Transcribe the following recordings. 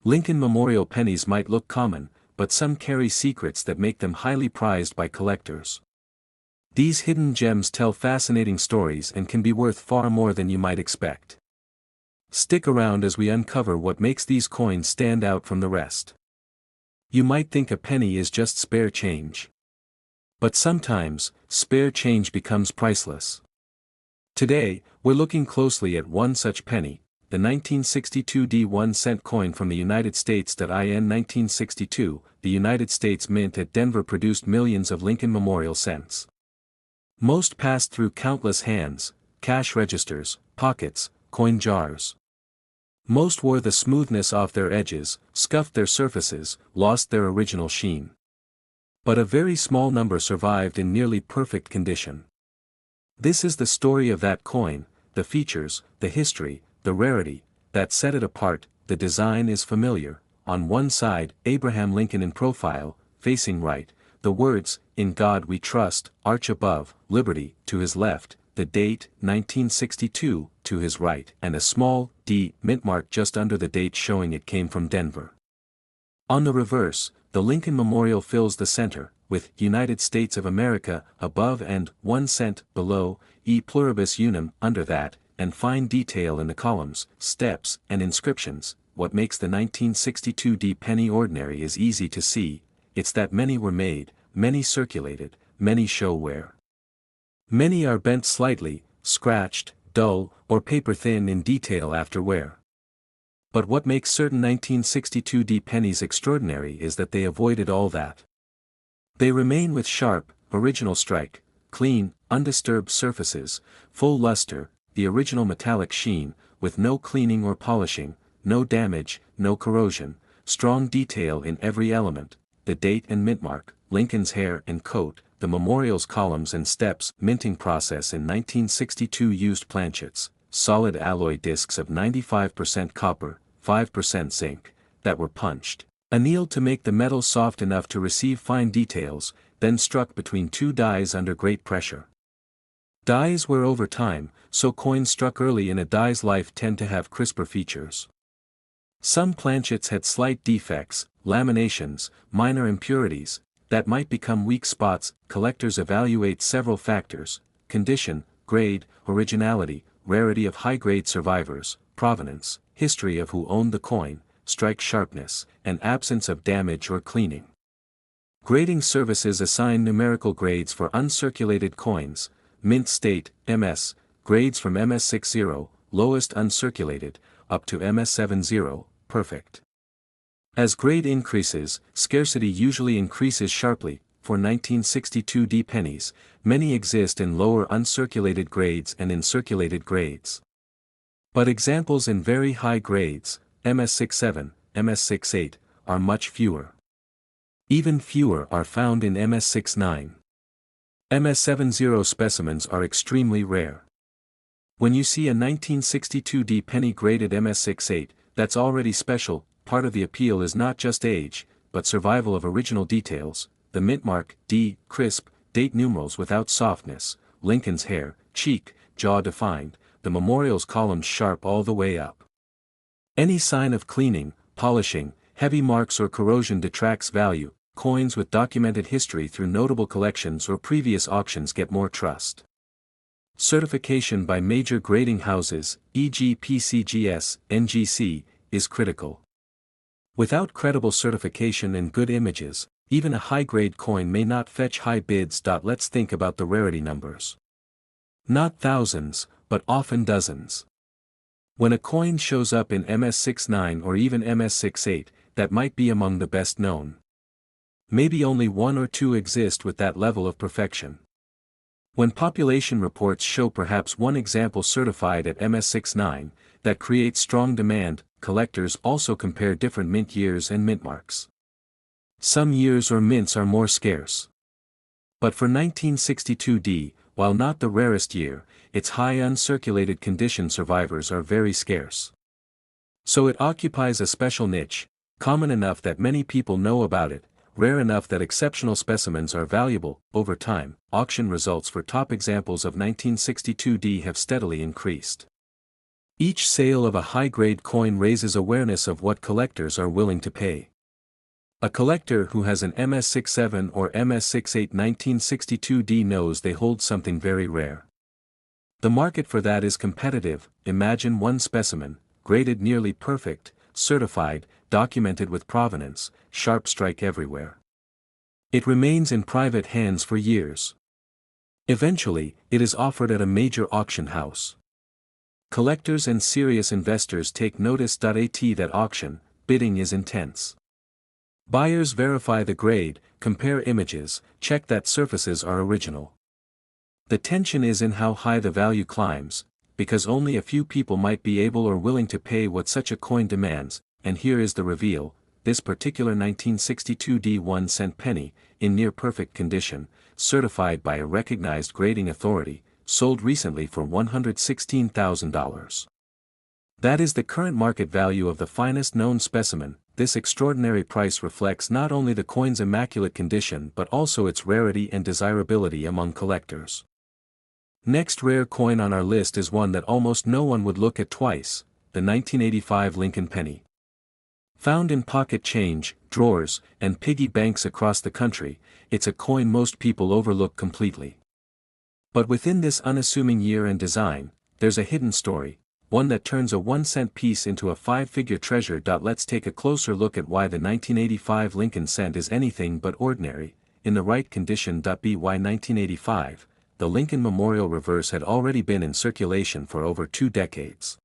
Lincoln Memorial pennies might look common, but some carry secrets that make them highly prized by collectors. These hidden gems tell fascinating stories and can be worth far more than you might expect. Stick around as we uncover what makes these coins stand out from the rest. You might think a penny is just spare change. But sometimes, spare change becomes priceless. Today, we're looking closely at one such penny, the 1962 D1 cent coin from the United States. In 1962, the United States Mint at Denver produced millions of Lincoln Memorial cents. Most passed through countless hands, cash registers, pockets, coin jars. Most wore the smoothness off their edges, scuffed their surfaces, lost their original sheen. But a very small number survived in nearly perfect condition. This is the story of that coin, the features, the history, the rarity, that set it apart. The design is familiar. On one side, Abraham Lincoln in profile, facing right, the words, "In God We Trust," arch above, liberty, to his left, the date, 1962, to his right, and a small, D, mint mark just under the date showing it came from Denver. On the reverse, the Lincoln Memorial fills the center, with United States of America above and 1 cent below, E pluribus unum under that, and fine detail in the columns, steps, and inscriptions. What makes the 1962 D penny ordinary is easy to see. It's that many were made, many circulated, many show wear. Many are bent slightly, scratched, dull, or paper-thin in detail after wear. But what makes certain 1962 D pennies extraordinary is that they avoided all that. They remain with sharp, original strike, clean, undisturbed surfaces, full luster, the original metallic sheen, with no cleaning or polishing, no damage, no corrosion, strong detail in every element, the date and mint mark, Lincoln's hair and coat, the memorial's columns and steps. Minting process in 1962 used planchets, solid alloy discs of 95% copper, 5% zinc, that were punched, annealed to make the metal soft enough to receive fine details, then struck between two dies under great pressure. Dies wear over time, so coins struck early in a die's life tend to have crisper features. Some planchets had slight defects, laminations, minor impurities, that might become weak spots. Collectors evaluate several factors: condition, grade, originality, rarity of high-grade survivors, provenance, history of who owned the coin, strike sharpness, and absence of damage or cleaning. Grading services assign numerical grades for uncirculated coins. Mint state, MS, grades from MS60, lowest uncirculated, up to MS70, perfect. As grade increases, scarcity usually increases sharply. For 1962 D pennies, many exist in lower uncirculated grades and in circulated grades. But examples in very high grades, MS67, MS68, are much fewer. Even fewer are found in MS69. MS70 specimens are extremely rare. When you see a 1962 D penny graded MS68, that's already special. Part of the appeal is not just age, but survival of original details. The mint mark, D, crisp, date numerals without softness, Lincoln's hair, cheek, jaw defined, the memorial's columns sharp all the way up. Any sign of cleaning, polishing, heavy marks or corrosion detracts value. Coins with documented history through notable collections or previous auctions get more trust. Certification by major grading houses, e.g. PCGS, NGC, is critical. Without credible certification and good images, even a high-grade coin may not fetch high bids. Let's think about the rarity numbers. Not thousands, but often dozens. When a coin shows up in MS69 or even MS68, that might be among the best known. Maybe only one or two exist with that level of perfection. When population reports show perhaps one example certified at MS69, that creates strong demand. Collectors also compare different mint years and mint marks. Some years or mints are more scarce. But for 1962 D, while not the rarest year, its high uncirculated condition survivors are very scarce. So it occupies a special niche, common enough that many people know about it, rare enough that exceptional specimens are valuable. Over time, auction results for top examples of 1962 D have steadily increased. Each sale of a high-grade coin raises awareness of what collectors are willing to pay. A collector who has an MS67 or MS68 1962D knows they hold something very rare. The market for that is competitive. Imagine one specimen, graded nearly perfect, certified, documented with provenance, sharp strike everywhere. It remains in private hands for years. Eventually, it is offered at a major auction house. Collectors and serious investors take notice. At that auction, bidding is intense. Buyers verify the grade, compare images, check that surfaces are original. The tension is in how high the value climbs, because only a few people might be able or willing to pay what such a coin demands, and here is the reveal: this particular 1962 D1-cent penny, in near-perfect condition, certified by a recognized grading authority, sold recently for $116,000. That is the current market value of the finest known specimen. This extraordinary price reflects not only the coin's immaculate condition but also its rarity and desirability among collectors. Next rare coin on our list is one that almost no one would look at twice: the 1985 Lincoln penny. Found in pocket change, drawers, and piggy banks across the country, it's a coin most people overlook completely. But within this unassuming year and design, there's a hidden story, one that turns a 1-cent piece into a 5-figure treasure. Let's take a closer look at why the 1985 Lincoln cent is anything but ordinary, in the right condition. By 1985, the Lincoln Memorial reverse had already been in circulation for over 2 decades.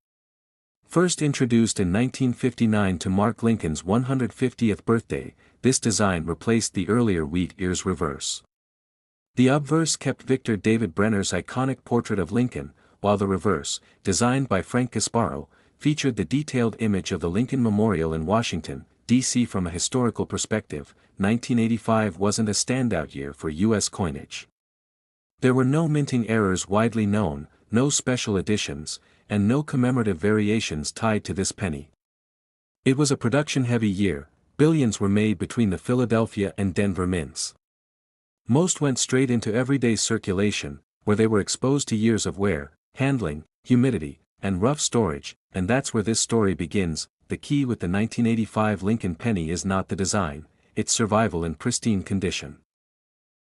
First introduced in 1959 to mark Lincoln's 150th birthday, this design replaced the earlier wheat ears reverse. The obverse kept Victor David Brenner's iconic portrait of Lincoln, while the reverse, designed by Frank Gasparo, featured the detailed image of the Lincoln Memorial in Washington, D.C. From a historical perspective, 1985 wasn't a standout year for U.S. coinage. There were no minting errors widely known, no special editions, and no commemorative variations tied to this penny. It was a production-heavy year. Billions were made between the Philadelphia and Denver mints. Most went straight into everyday circulation, where they were exposed to years of wear, handling, humidity, and rough storage, and that's where this story begins. The key with the 1985 Lincoln penny is not the design, its survival in pristine condition.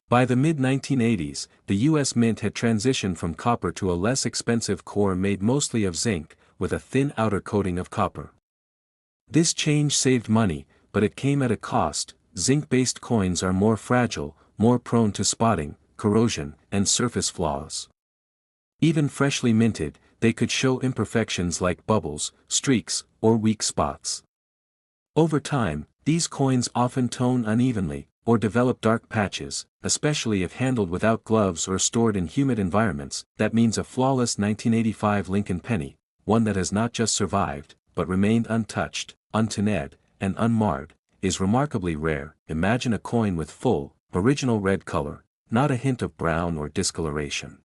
By the mid-1980s, the U.S. Mint had transitioned from copper to a less expensive core made mostly of zinc, with a thin outer coating of copper. This change saved money, but it came at a cost. Zinc-based coins are more fragile, more prone to spotting, corrosion, and surface flaws. Even freshly minted, they could show imperfections like bubbles, streaks, or weak spots. Over time, these coins often tone unevenly, or develop dark patches, especially if handled without gloves or stored in humid environments. That means a flawless 1985 Lincoln penny, one that has not just survived, but remained untouched, untinted, and unmarred, is remarkably rare. Imagine a coin with full, original red color, not a hint of brown or discoloration.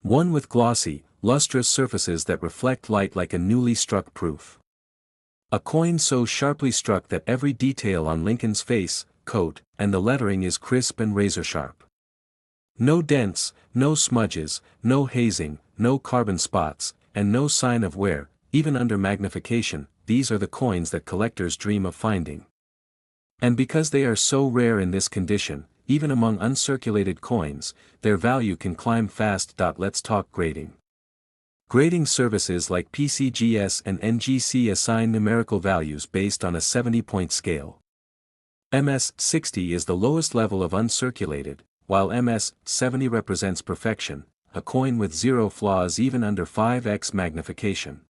One with glossy, lustrous surfaces that reflect light like a newly struck proof. A coin so sharply struck that every detail on Lincoln's face, coat, and the lettering is crisp and razor-sharp. No dents, no smudges, no hazing, no carbon spots, and no sign of wear. Even under magnification, these are the coins that collectors dream of finding. And because they are so rare in this condition, even among uncirculated coins, their value can climb fast. Let's talk grading. Grading services like PCGS and NGC assign numerical values based on a 70-point scale. MS60 is the lowest level of uncirculated, while MS70 represents perfection, a coin with zero flaws even under 5x magnification.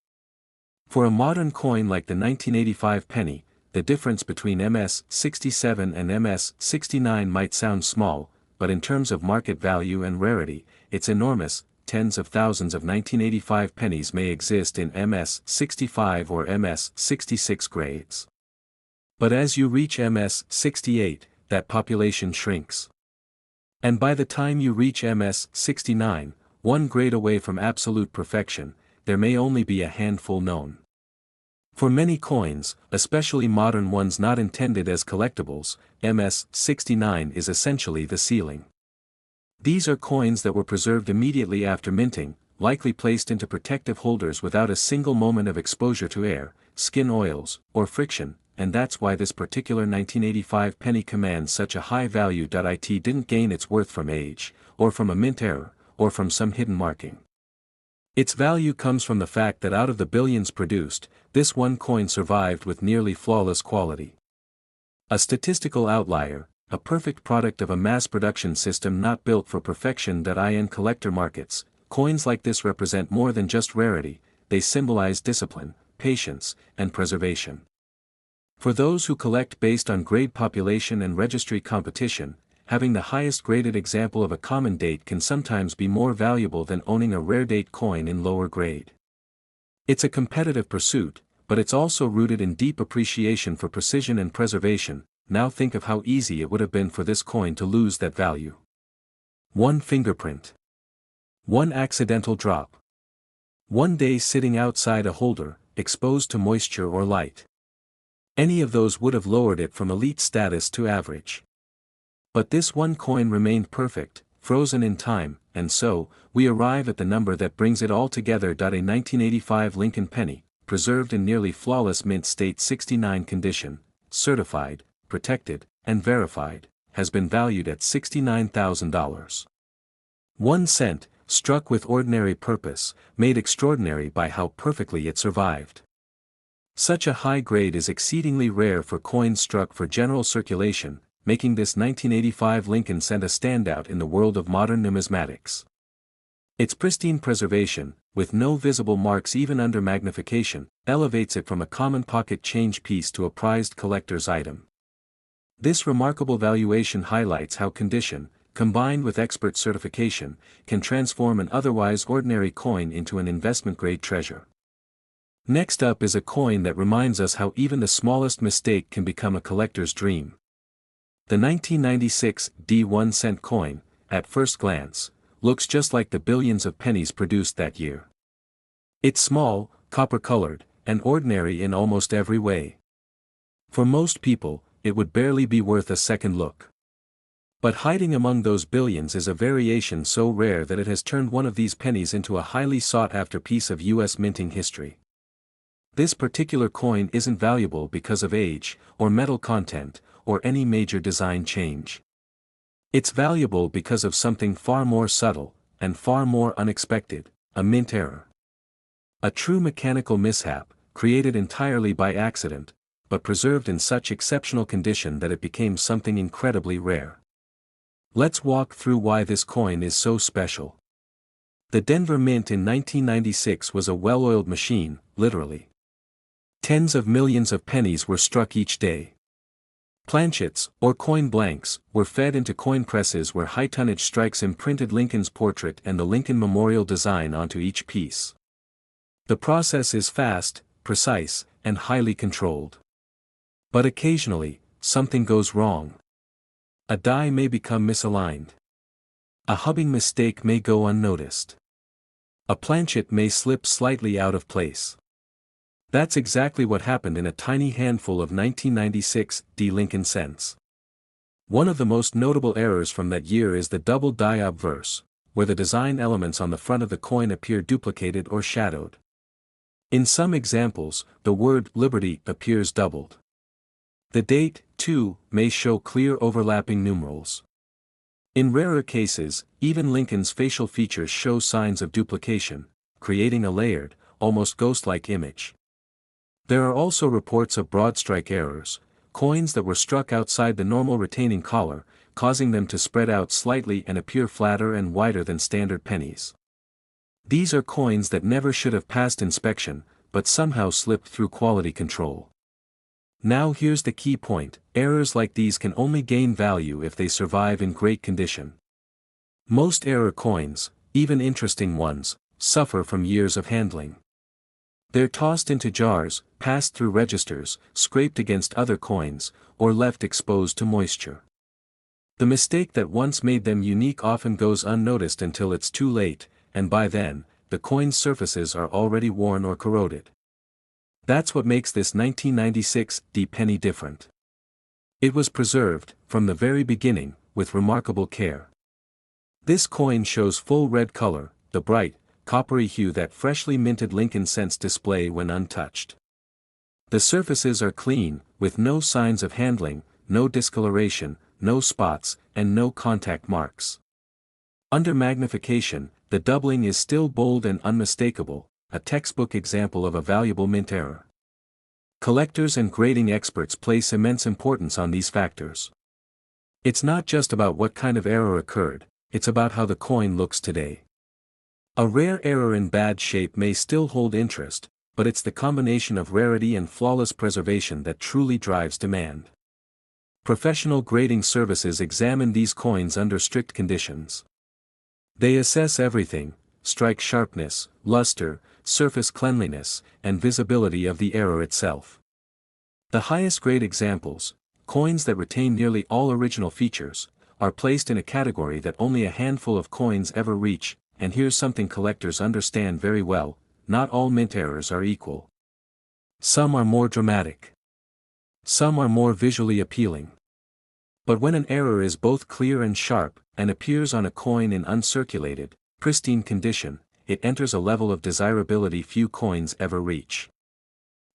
For a modern coin like the 1985 penny, the difference between MS67 and MS69 might sound small, but in terms of market value and rarity, it's enormous. Tens of thousands of 1985 pennies may exist in MS65 or MS66 grades. But as you reach MS68, that population shrinks. And by the time you reach MS69, one grade away from absolute perfection, there may only be a handful known. For many coins, especially modern ones not intended as collectibles, MS69 is essentially the ceiling. These are coins that were preserved immediately after minting, likely placed into protective holders without a single moment of exposure to air, skin oils, or friction, and that's why this particular 1985 penny commands such a high value. It didn't gain its worth from age, or from a mint error, or from some hidden marking. Its value comes from the fact that out of the billions produced, this one coin survived with nearly flawless quality. A statistical outlier, a perfect product of a mass production system not built for perfection. In collector markets, coins like this represent more than just rarity, they symbolize discipline, patience, and preservation. For those who collect based on grade population and registry competition, having the highest graded example of a common date can sometimes be more valuable than owning a rare date coin in lower grade. It's a competitive pursuit, but it's also rooted in deep appreciation for precision and preservation. Now think of how easy it would have been for this coin to lose that value. One fingerprint. One accidental drop. One day sitting outside a holder, exposed to moisture or light. Any of those would have lowered it from elite status to average. But this one coin remained perfect, frozen in time, and so, we arrive at the number that brings it all together. A 1985 Lincoln penny, preserved in nearly flawless mint state 69 condition, certified, protected, and verified, has been valued at $69,000. 1 cent, struck with ordinary purpose, made extraordinary by how perfectly it survived. Such a high grade is exceedingly rare for coins struck for general circulation, making this 1985 Lincoln cent a standout in the world of modern numismatics. Its pristine preservation, with no visible marks even under magnification, elevates it from a common pocket change piece to a prized collector's item. This remarkable valuation highlights how condition, combined with expert certification, can transform an otherwise ordinary coin into an investment-grade treasure. Next up is a coin that reminds us how even the smallest mistake can become a collector's dream. The 1996 1 cent coin, at first glance, looks just like the billions of pennies produced that year. It's small, copper-colored, and ordinary in almost every way. For most people, it would barely be worth a second look. But hiding among those billions is a variation so rare that it has turned one of these pennies into a highly sought-after piece of U.S. minting history. This particular coin isn't valuable because of age, or metal content, or any major design change. It's valuable because of something far more subtle, and far more unexpected, a mint error. A true mechanical mishap, created entirely by accident, but preserved in such exceptional condition that it became something incredibly rare. Let's walk through why this coin is so special. The Denver Mint in 1996 was a well-oiled machine, literally. Tens of millions of pennies were struck each day. Planchets, or coin blanks, were fed into coin presses where high-tonnage strikes imprinted Lincoln's portrait and the Lincoln Memorial design onto each piece. The process is fast, precise, and highly controlled. But occasionally, something goes wrong. A die may become misaligned. A hubbing mistake may go unnoticed. A planchet may slip slightly out of place. That's exactly what happened in a tiny handful of 1996 Lincoln cents. One of the most notable errors from that year is the double die obverse, where the design elements on the front of the coin appear duplicated or shadowed. In some examples, the word Liberty appears doubled. The date, too, may show clear overlapping numerals. In rarer cases, even Lincoln's facial features show signs of duplication, creating a layered, almost ghost-like image. There are also reports of broad strike errors, coins that were struck outside the normal retaining collar, causing them to spread out slightly and appear flatter and wider than standard pennies. These are coins that never should have passed inspection, but somehow slipped through quality control. Now here's the key point: errors like these can only gain value if they survive in great condition. Most error coins, even interesting ones, suffer from years of handling. They're tossed into jars, passed through registers, scraped against other coins, or left exposed to moisture. The mistake that once made them unique often goes unnoticed until it's too late, and by then, the coin's surfaces are already worn or corroded. That's what makes this 1996 penny different. It was preserved, from the very beginning, with remarkable care. This coin shows full red color, the bright, coppery hue that freshly minted Lincoln scents display when untouched. The surfaces are clean, with no signs of handling, no discoloration, no spots, and no contact marks. Under magnification, the doubling is still bold and unmistakable, a textbook example of a valuable mint error. Collectors and grading experts place immense importance on these factors. It's not just about what kind of error occurred, it's about how the coin looks today. A rare error in bad shape may still hold interest, but it's the combination of rarity and flawless preservation that truly drives demand. Professional grading services examine these coins under strict conditions. They assess everything: strike sharpness, luster, surface cleanliness, and visibility of the error itself. The highest grade examples, coins that retain nearly all original features, are placed in a category that only a handful of coins ever reach, and here's something collectors understand very well: not all mint errors are equal. Some are more dramatic. Some are more visually appealing. But when an error is both clear and sharp, and appears on a coin in uncirculated, pristine condition, it enters a level of desirability few coins ever reach.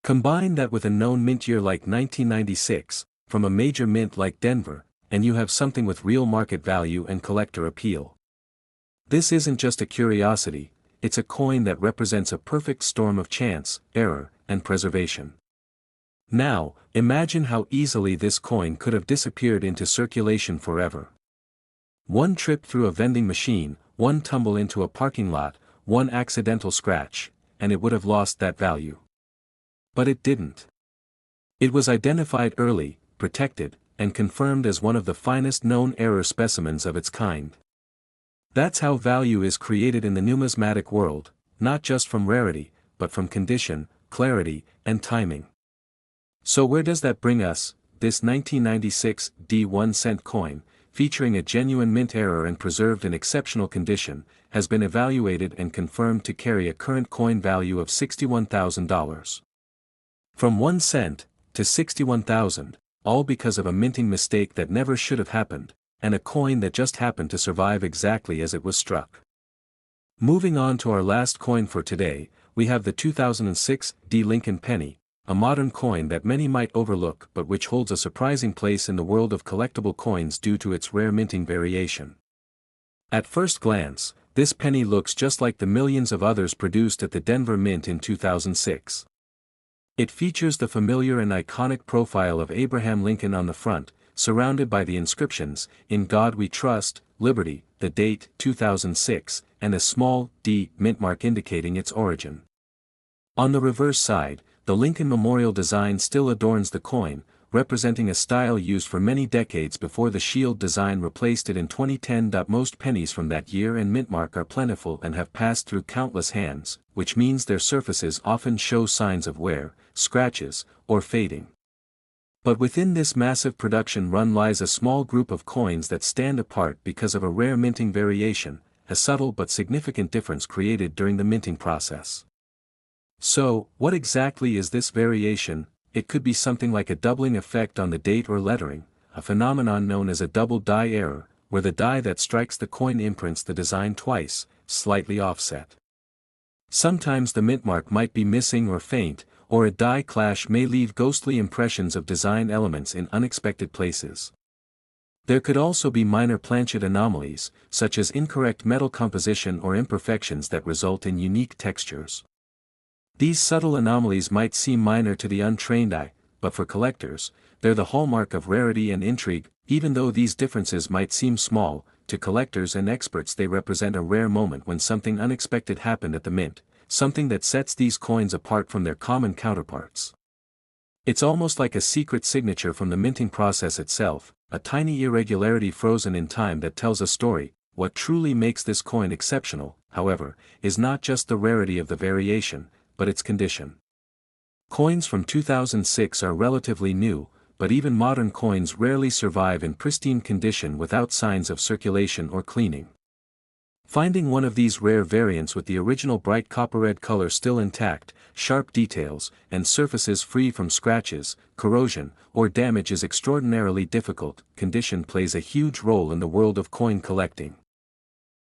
Combine that with a known mint year like 1996, from a major mint like Denver, and you have something with real market value and collector appeal. This isn't just a curiosity, it's a coin that represents a perfect storm of chance, error, and preservation. Now, imagine how easily this coin could have disappeared into circulation forever. One trip through a vending machine, one tumble into a parking lot, one accidental scratch, and it would have lost that value. But it didn't. It was identified early, protected, and confirmed as one of the finest known error specimens of its kind. That's how value is created in the numismatic world, not just from rarity, but from condition, clarity, and timing. So where does that bring us? This 1996 D1-cent coin, featuring a genuine mint error and preserved in exceptional condition, has been evaluated and confirmed to carry a current coin value of $61,000. From 1 cent to $61,000, all because of a minting mistake that never should have happened, and a coin that just happened to survive exactly as it was struck. Moving on to our last coin for today, we have the 2006 D Lincoln penny, a modern coin that many might overlook but which holds a surprising place in the world of collectible coins due to its rare minting variation. At first glance, this penny looks just like the millions of others produced at the Denver Mint in 2006. It features the familiar and iconic profile of Abraham Lincoln on the front, surrounded by the inscriptions, "In God We Trust," "Liberty," the date, 2006, and a small D mint mark indicating its origin. On the reverse side, the Lincoln Memorial design still adorns the coin, representing a style used for many decades before the shield design replaced it in 2010. Most pennies from that year and mint mark are plentiful and have passed through countless hands, which means their surfaces often show signs of wear, scratches, or fading. But within this massive production run lies a small group of coins that stand apart because of a rare minting variation, a subtle but significant difference created during the minting process. So, what exactly is this variation? It could be something like a doubling effect on the date or lettering, a phenomenon known as a double die error, where the die that strikes the coin imprints the design twice, slightly offset. Sometimes the mint mark might be missing or faint, or a die clash may leave ghostly impressions of design elements in unexpected places. There could also be minor planchet anomalies, such as incorrect metal composition or imperfections that result in unique textures. These subtle anomalies might seem minor to the untrained eye, but for collectors, they're the hallmark of rarity and intrigue. Even though these differences might seem small, to collectors and experts they represent a rare moment when something unexpected happened at the mint, something that sets these coins apart from their common counterparts. It's almost like a secret signature from the minting process itself, a tiny irregularity frozen in time that tells a story. What truly makes this coin exceptional, however, is not just the rarity of the variation, but its condition. Coins from 2006 are relatively new, but even modern coins rarely survive in pristine condition without signs of circulation or cleaning. Finding one of these rare variants with the original bright copper-red color still intact, sharp details, and surfaces free from scratches, corrosion, or damage is extraordinarily difficult. Condition plays a huge role in the world of coin collecting.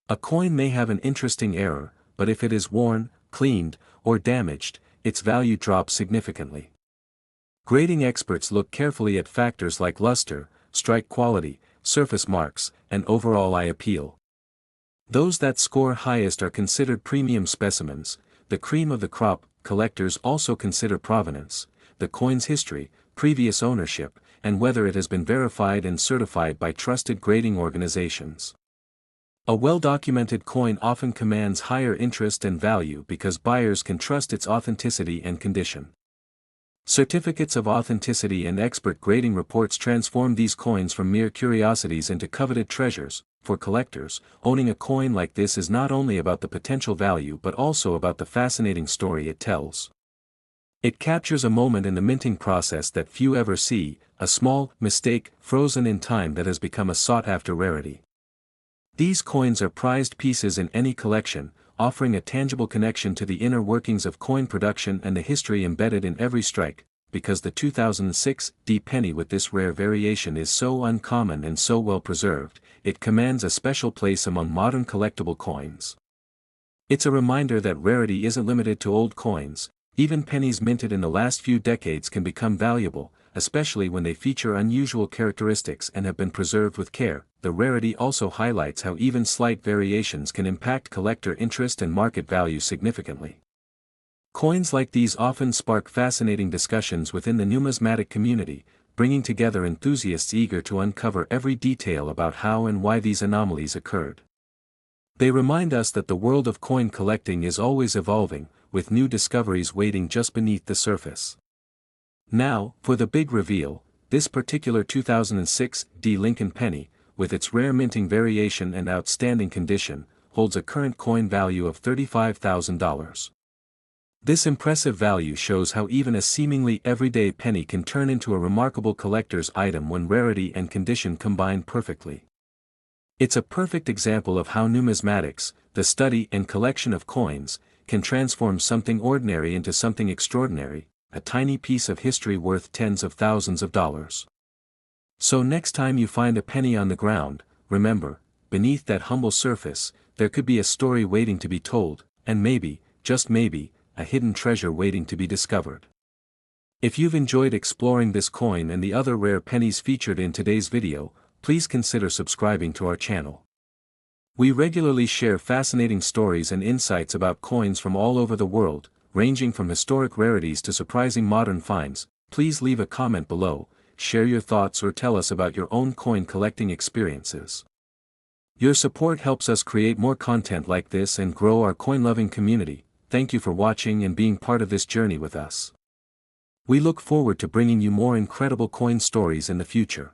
A coin may have an interesting error, but if it is worn, cleaned, or damaged, its value drops significantly. Grading experts look carefully at factors like luster, strike quality, surface marks, and overall eye appeal. Those that score highest are considered premium specimens. The cream of the crop. Collectors also consider provenance, the coin's history, previous ownership, and whether it has been verified and certified by trusted grading organizations. A well-documented coin often commands higher interest and value because buyers can trust its authenticity and condition. Certificates of authenticity and expert grading reports transform these coins from mere curiosities into coveted treasures. For collectors, owning a coin like this is not only about the potential value but also about the fascinating story it tells. It captures a moment in the minting process that few ever see, a small mistake frozen in time that has become a sought-after rarity. These coins are prized pieces in any collection, offering a tangible connection to the inner workings of coin production and the history embedded in every strike. Because the 2006 D penny with this rare variation is so uncommon and so well preserved, it commands a special place among modern collectible coins. It's a reminder that rarity isn't limited to old coins. Even pennies minted in the last few decades can become valuable, especially when they feature unusual characteristics and have been preserved with care. The rarity also highlights how even slight variations can impact collector interest and market value significantly. Coins like these often spark fascinating discussions within the numismatic community, bringing together enthusiasts eager to uncover every detail about how and why these anomalies occurred. They remind us that the world of coin collecting is always evolving, with new discoveries waiting just beneath the surface. Now, for the big reveal, this particular 2006 D Lincoln penny, with its rare minting variation and outstanding condition, holds a current coin value of $35,000. This impressive value shows how even a seemingly everyday penny can turn into a remarkable collector's item when rarity and condition combine perfectly. It's a perfect example of how numismatics, the study and collection of coins, can transform something ordinary into something extraordinary, a tiny piece of history worth tens of thousands of dollars. So next time you find a penny on the ground, remember, beneath that humble surface, there could be a story waiting to be told, and maybe, just maybe, a hidden treasure waiting to be discovered. If you've enjoyed exploring this coin and the other rare pennies featured in today's video, please consider subscribing to our channel. We regularly share fascinating stories and insights about coins from all over the world, ranging from historic rarities to surprising modern finds. Please leave a comment below, share your thoughts or tell us about your own coin collecting experiences. Your support helps us create more content like this and grow our coin-loving community. Thank you for watching and being part of this journey with us. We look forward to bringing you more incredible coin stories in the future.